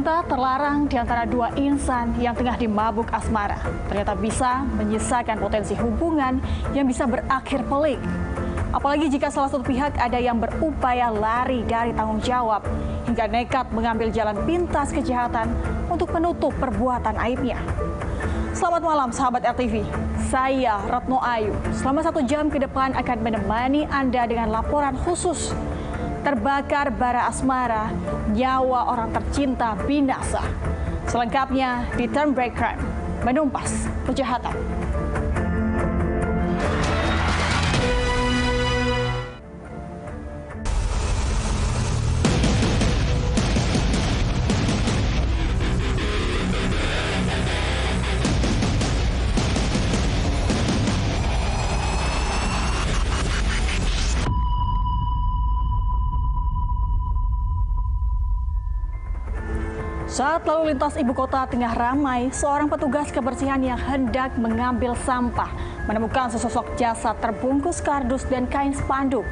Cinta terlarang di antara dua insan yang tengah dimabuk asmara ternyata bisa menyisakan potensi hubungan yang bisa berakhir pelik. Apalagi jika salah satu pihak ada yang berupaya lari dari tanggung jawab hingga nekat mengambil jalan pintas kejahatan untuk menutup perbuatan aibnya. Selamat malam sahabat RTV, saya Retno Ayu. Selama 1 jam ke depan akan menemani Anda dengan laporan khusus. Terbakar bara asmara, nyawa orang tercinta binasa. Selengkapnya di Turnback Crime, menumpas kejahatan. Saat lalu lintas ibu kota tengah ramai, seorang petugas kebersihan yang hendak mengambil sampah menemukan sesosok jasad terbungkus kardus dan kain spanduk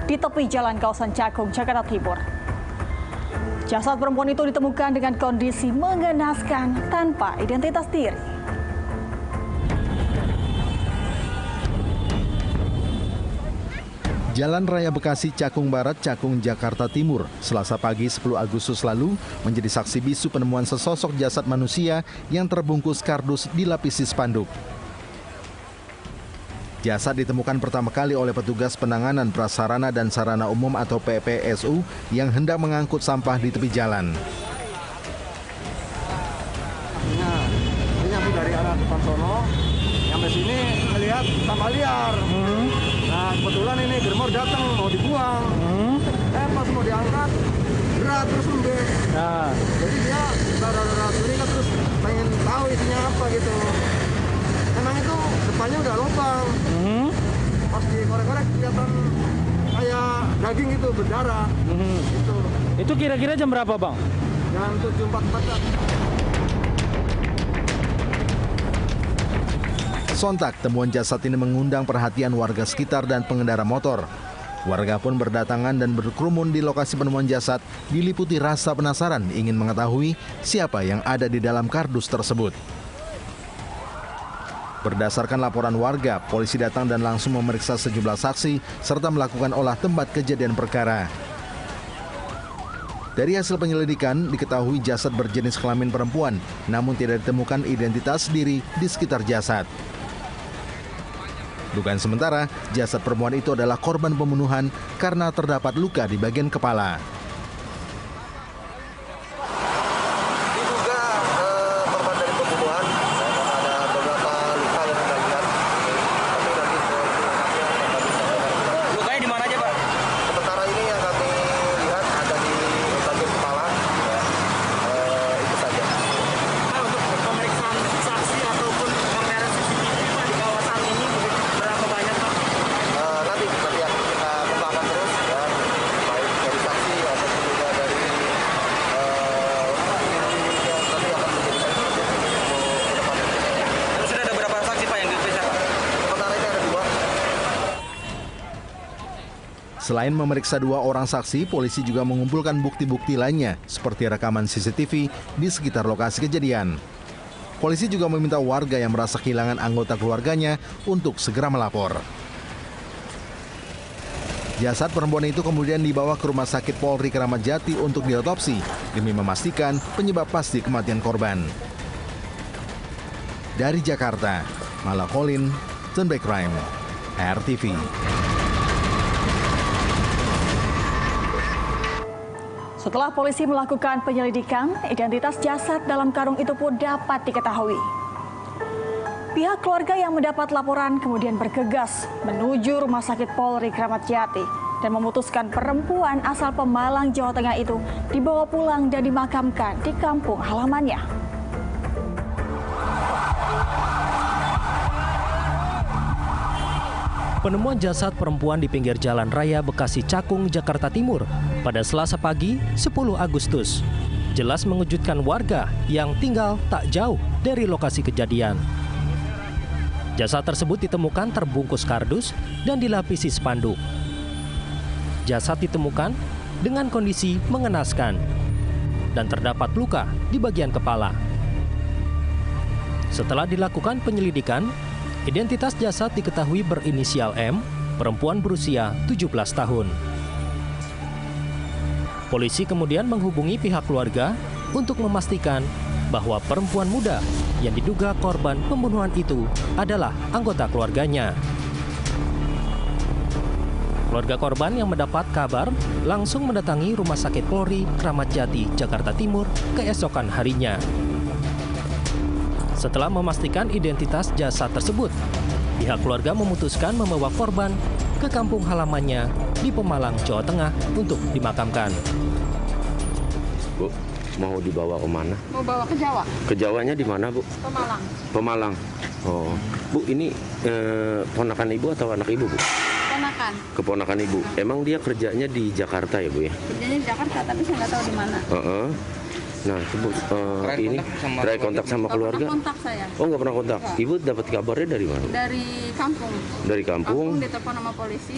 di tepi jalan kawasan Cakung, Jakarta Timur. Jasad perempuan itu ditemukan dengan kondisi mengenaskan tanpa identitas diri. Jalan Raya Bekasi Cakung Barat, Cakung, Jakarta Timur, Selasa pagi 10 Agustus lalu menjadi saksi bisu penemuan sesosok jasad manusia yang terbungkus kardus dilapisi spanduk. Jasad ditemukan pertama kali oleh petugas penanganan prasarana dan sarana umum atau PPSU yang hendak mengangkut sampah di tepi jalan. Ini dari arah depan sono, sampai sini melihat sampah liar. Nah, kebetulan ini germor datang mau dibuang. Pas mau diangkat, berat terus lembek. Nah, jadi dia rada-rada curiga terus pengen tahu isinya apa gitu. Emang itu depannya udah lubang. Pas dikorek-korek kelihatan kayak daging itu berdarah. Gitu. Itu kira-kira jam berapa, Bang? Jam 7.44. Sontak, temuan jasad ini mengundang perhatian warga sekitar dan pengendara motor. Warga pun berdatangan dan berkerumun di lokasi penemuan jasad, diliputi rasa penasaran ingin mengetahui siapa yang ada di dalam kardus tersebut. Berdasarkan laporan warga, polisi datang dan langsung memeriksa sejumlah saksi serta melakukan olah tempat kejadian perkara. Dari hasil penyelidikan, diketahui jasad berjenis kelamin perempuan, namun tidak ditemukan identitas diri di sekitar jasad. Dugaan sementara, jasad perempuan itu adalah korban pembunuhan karena terdapat luka di bagian kepala. Diduga korban dari pembunuhan, ada beberapa luka yang kita lihat. Lukanya di mana aja, Pak? Sementara ini yang kami lihat ada di bagian kepala. Itu saja. Untuk pemeriksaan saksi ataupun kamera CCTV Pak di kawasan ini berapa banyak, Pak? Nanti kita kembangkan terus ya, baik dari saksi ataupun juga dari nanti akan menjadi saksi untuk depannya. Sudah ada berapa saksi, Pak, yang diperiksa, Pak? Sementara ini ada 2. Selain memeriksa 2 orang saksi, polisi juga mengumpulkan bukti-bukti lainnya seperti rekaman CCTV di sekitar lokasi kejadian. Polisi juga meminta warga yang merasa kehilangan anggota keluarganya untuk segera melapor. Jasad perempuan itu kemudian dibawa ke Rumah Sakit Polri Kramat Jati untuk diotopsi demi memastikan penyebab pasti kematian korban. Dari Jakarta, Mala Colin, Turnback Crime, RTV. Setelah polisi melakukan penyelidikan, identitas jasad dalam karung itu pun dapat diketahui. Pihak keluarga yang mendapat laporan kemudian bergegas menuju Rumah Sakit Polri Kramat Jati dan memutuskan perempuan asal Pemalang, Jawa Tengah itu dibawa pulang dan dimakamkan di kampung halamannya. Penemuan jasad perempuan di pinggir Jalan Raya Bekasi Cakung, Jakarta Timur pada Selasa pagi 10 Agustus jelas mengejutkan warga yang tinggal tak jauh dari lokasi kejadian. Jasad tersebut ditemukan terbungkus kardus dan dilapisi spanduk. Jasad ditemukan dengan kondisi mengenaskan. dan terdapat luka di bagian kepala. Setelah dilakukan penyelidikan, identitas jasad diketahui berinisial M, perempuan berusia 17 tahun. Polisi kemudian menghubungi pihak keluarga untuk memastikan bahwa perempuan muda yang diduga korban pembunuhan itu adalah anggota keluarganya. Keluarga korban yang mendapat kabar langsung mendatangi Rumah Sakit Polri Kramat Jati, Jakarta Timur keesokan harinya. Setelah memastikan identitas jasad tersebut, pihak keluarga memutuskan membawa korban ke kampung halamannya di Pemalang, Jawa Tengah untuk dimakamkan. Bu, mau dibawa ke mana? Mau bawa ke Jawa. Ke Jawanya di mana, Bu? Pemalang. Pemalang. Oh, Bu, ini ponakan Ibu atau anak Ibu, Bu? Ponakan. Keponakan Ibu. Emang dia kerjanya di Jakarta ya, Bu ya? Kerjanya di Jakarta, tapi saya nggak tahu di mana. Nah, itu Bu, ini terakhir kontak sama keluarga? Nggak pernah kontak saya. Oh, nggak pernah kontak. Ibu dapat kabarnya dari mana? Dari kampung. Dari kampung? Kampung ditelepon sama polisi.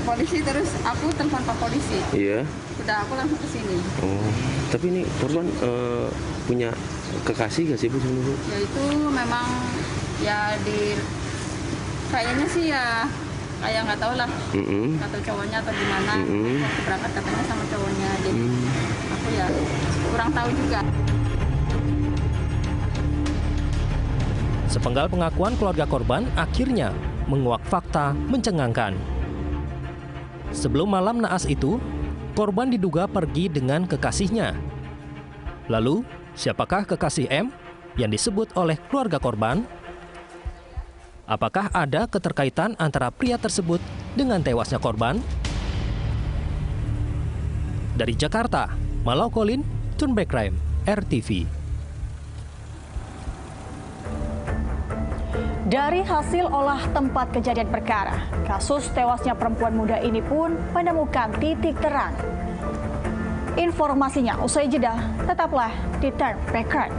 Polisi terus aku telepon Pak polisi. Iya. Udah aku langsung ke sini. Oh, tapi ini korban punya kekasih nggak sih, Bu, sebenarnya, Bu? Ya itu memang ya kayaknya sih ya kayak nggak tahu lah atau cowoknya atau gimana. Waktu berangkat katanya sama cowoknya, jadi aku ya kurang tahu juga. Sepenggal pengakuan keluarga korban akhirnya menguak fakta mencengangkan. Sebelum malam naas itu, korban diduga pergi dengan kekasihnya. Lalu, siapakah kekasih M yang disebut oleh keluarga korban? Apakah ada keterkaitan antara pria tersebut dengan tewasnya korban? Dari Jakarta, Malau Kolin, Turnback Crime, RTV. Dari hasil olah tempat kejadian perkara, kasus tewasnya perempuan muda ini pun menemukan titik terang. Informasinya usai jeda, tetaplah di Turnback Crime.